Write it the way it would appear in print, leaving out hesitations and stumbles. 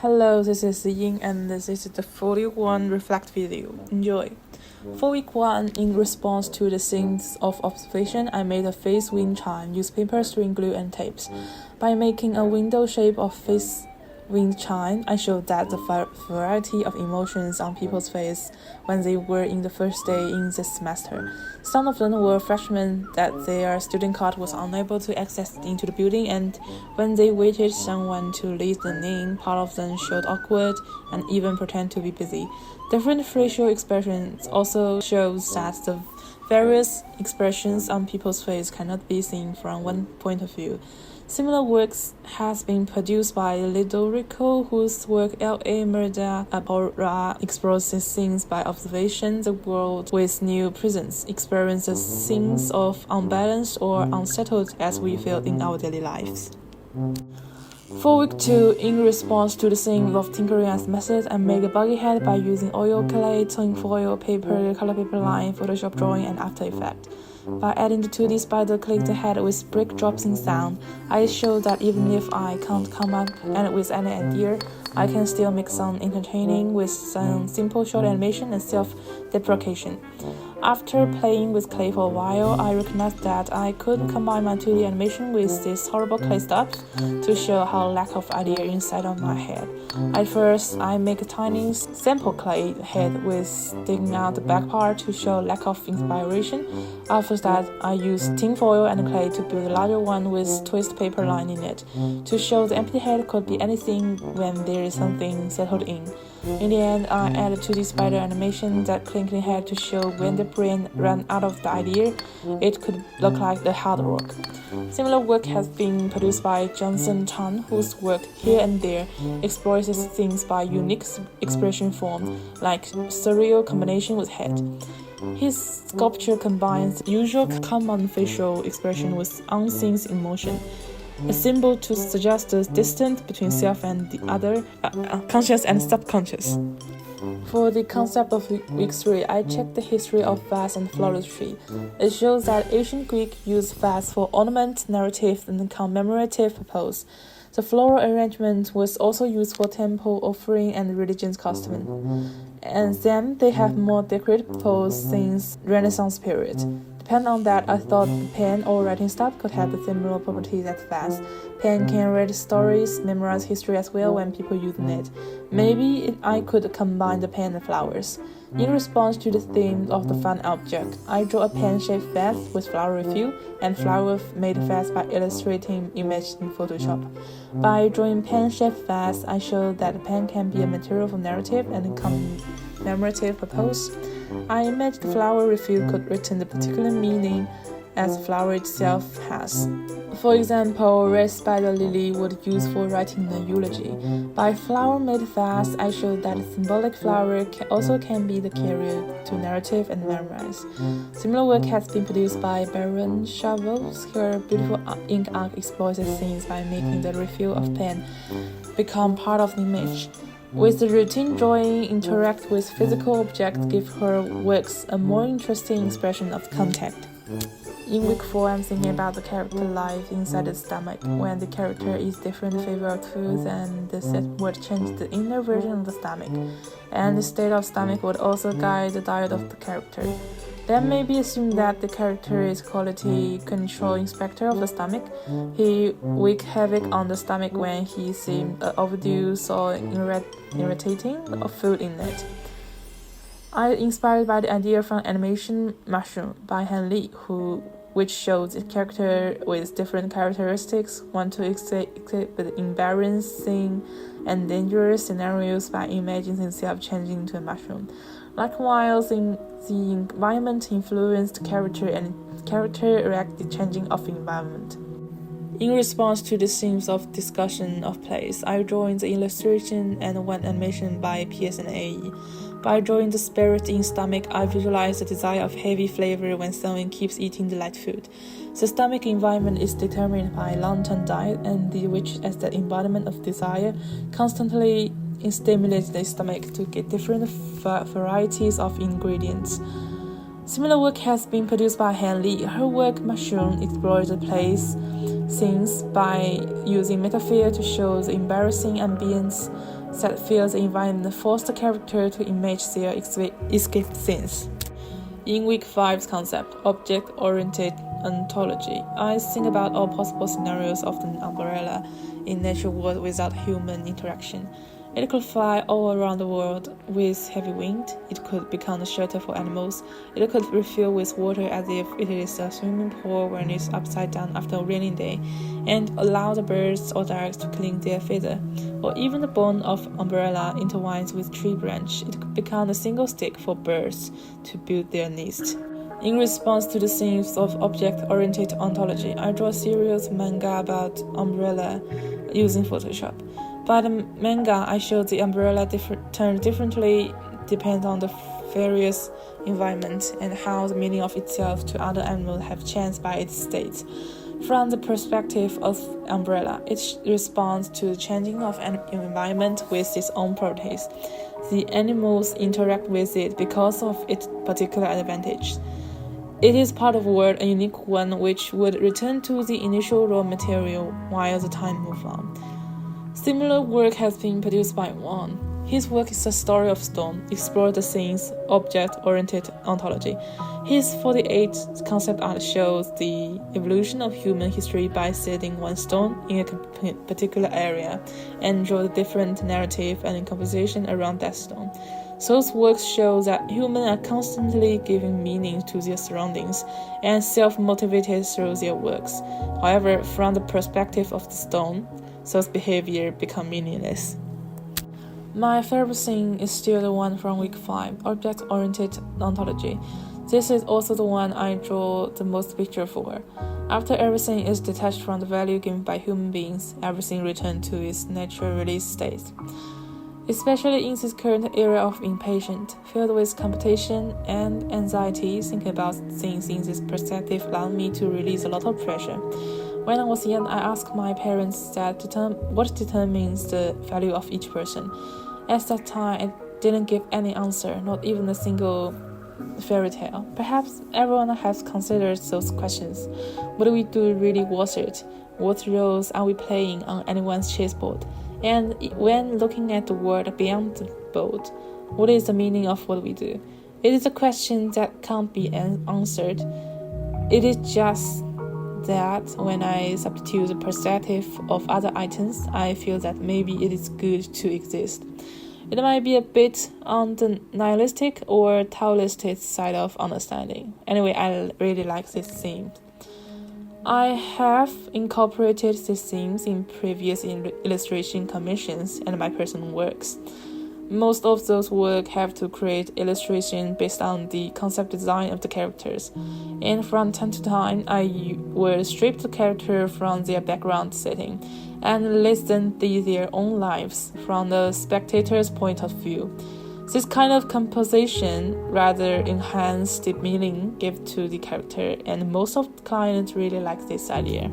Hello, this is Ying and this is the FOLIO1 Reflect video. Enjoy! For week 1, in response to the scenes of observation, I made a face wind chime, used paper, string glue, and tapes. By making a window shape of face wind chime, I showed that the variety of emotions on people's face when they were in the first day in this semester. Some of them were freshmen that their student card was unable to access into the building, and when they waited someone to lead them in, part of them showed awkward and even pretend to be busy. Different facial expressions also shows that the various expressions on people's face cannot be seen from one point of view. Similar works has been produced by Lidorico, whose work L.A. Murder Abora explores scenes by observation, the world with new prisons, experiences scenes of unbalanced or unsettled as we feel in our daily lives. For week 2, in response to the theme of tinkering as method, I made a buggy head by using oil, clay, tin foil, paper, color paper line, Photoshop drawing, and After Effects. By adding the 2D spider clicked head with brick dropping sound, I showed that even if I can't come up with any idea, I can still make some entertaining with some simple short animation and self-deprecation. After playing with clay for a while, I recognized that I could combine my 2D animation with this horrible clay stuff to show how lack of idea inside of my head. At first, I make a tiny sample clay head with sticking out the back part to show lack of inspiration. After that, I used tin foil and clay to build a larger one with twist paper line in it, to show the empty head could be anything when there is something settled in. In the end, I added 2D spider animation that clinking head to show when the brain ran out of the idea, it could look like the hard work. Similar work has been produced by Johnson Tan, whose work here and there explores things by unique expression form, like surreal combination with head. His sculpture combines usual common facial expression with unseen emotion, a symbol to suggest the distance between self and the other, conscious and subconscious. For the concept of week 3, I checked the history of vase and flourishing. It shows that ancient Greek used vase for ornament, narrative, and commemorative purpose. The floral arrangement was also used for temple offering and religious custom. And then they have more decorative purpose since Renaissance period. Depending on that, I thought the pen or writing stuff could have the similar properties as vase. Pen can read stories, memorize history as well when people using it. Maybe I could combine the pen and flowers. In response to the theme of the fun object, I drew a pen-shaped vase with flower refill and flower made vase by illustrating image in Photoshop. By drawing pen-shaped vase, I showed that the pen can be a material for narrative and commemorative purpose. I imagined the flower refill could retain the particular meaning as the flower itself has. For example, red spider lily would use for writing a eulogy. By flower-made vase, I showed that the symbolic flower also can be the carrier to narrative and memorize. Similar work has been produced by Baron Shavels. Her beautiful ink art explores the scenes by making the refill of pen become part of the image. With the routine drawing interact with physical objects give her works a more interesting expression of contact. In week 4, I'm thinking about the character life inside the stomach. When the character is different favorite foods, and the set would change the inner version of the stomach, and the state of stomach would also guide the diet of the character. Then maybe assume that the character is quality control inspector of the stomach. He wreak havoc on the stomach when he seemed overdue or irritating food in it. I inspired by the idea from animation Mushroom by Han Li, which shows a character with different characteristics want to escape the embarrassing and dangerous scenarios by imagining himself changing into a mushroom. Likewise, the environment influenced character and character react to the changing of the environment. In response to the themes of discussion of place, I drawing the illustration and one animation by PS and AE. By drawing the spirit in stomach, I visualize the desire of heavy flavor when someone keeps eating the light food. The stomach environment is determined by long-term diet, and which, as the embodiment of desire, constantly stimulates the stomach to get different varieties of ingredients. Similar work has been produced by Han Li. Her work, Mushroom, explores the place scenes by using metaphor to show the embarrassing ambience that fills the environment force the character to image their escape scenes. In week 5's concept, object-oriented ontology, I think about all possible scenarios of an umbrella in natural world without human interaction. It could fly all around the world with heavy wind. It could become a shelter for animals. It could refill with water as if it is a swimming pool when it's upside down after a rainy day, and allow the birds or dogs to clean their feather. Or even the bone of umbrella intertwines with tree branch. It could become a single stick for birds to build their nest. In response to the themes of object-oriented ontology, I draw a series manga about umbrella using Photoshop. By the manga, I show the umbrella turned differently depending on the various environment and how the meaning of itself to other animals have changed by its state. From the perspective of umbrella, it responds to the changing of an environment with its own properties. The animals interact with it because of its particular advantage. It is part of a world, a unique one, which would return to the initial raw material while the time moves on. Similar work has been produced by Wang. His work is a story of stone, explores the themes object-oriented ontology. His 48 concept art shows the evolution of human history by setting one stone in a particular area and draw the different narrative and composition around that stone. Those works show that humans are constantly giving meaning to their surroundings and self-motivated through their works. However, from the perspective of the stone, those behavior become meaningless. My favorite thing is still the one from week 5, object-oriented ontology. This is also the one I draw the most picture for. After everything is detached from the value given by human beings, everything returns to its natural release state. Especially in this current era of impatience, filled with competition and anxiety, thinking about things in this perspective allowed me to release a lot of pressure. When I was young, I asked my parents what determines the value of each person. At that time, I didn't give any answer, not even a single fairy tale. Perhaps everyone has considered those questions. What do we do really worth it? What roles are we playing on anyone's chessboard? And when looking at the world beyond the board, what is the meaning of what we do? It is a question that can't be answered. It is just that when I substitute the perspective of other items, I feel that maybe it is good to exist. It might be a bit on the nihilistic or Taoistic side of understanding. Anyway, I really like this theme. I have incorporated these themes in previous illustration commissions and my personal works. Most of those work have to create illustration based on the concept design of the characters, and from time to time I will strip the character from their background setting and let them live their own lives from the spectator's point of view. This kind of composition rather enhances the meaning given to the character, and most of the clients really like this idea.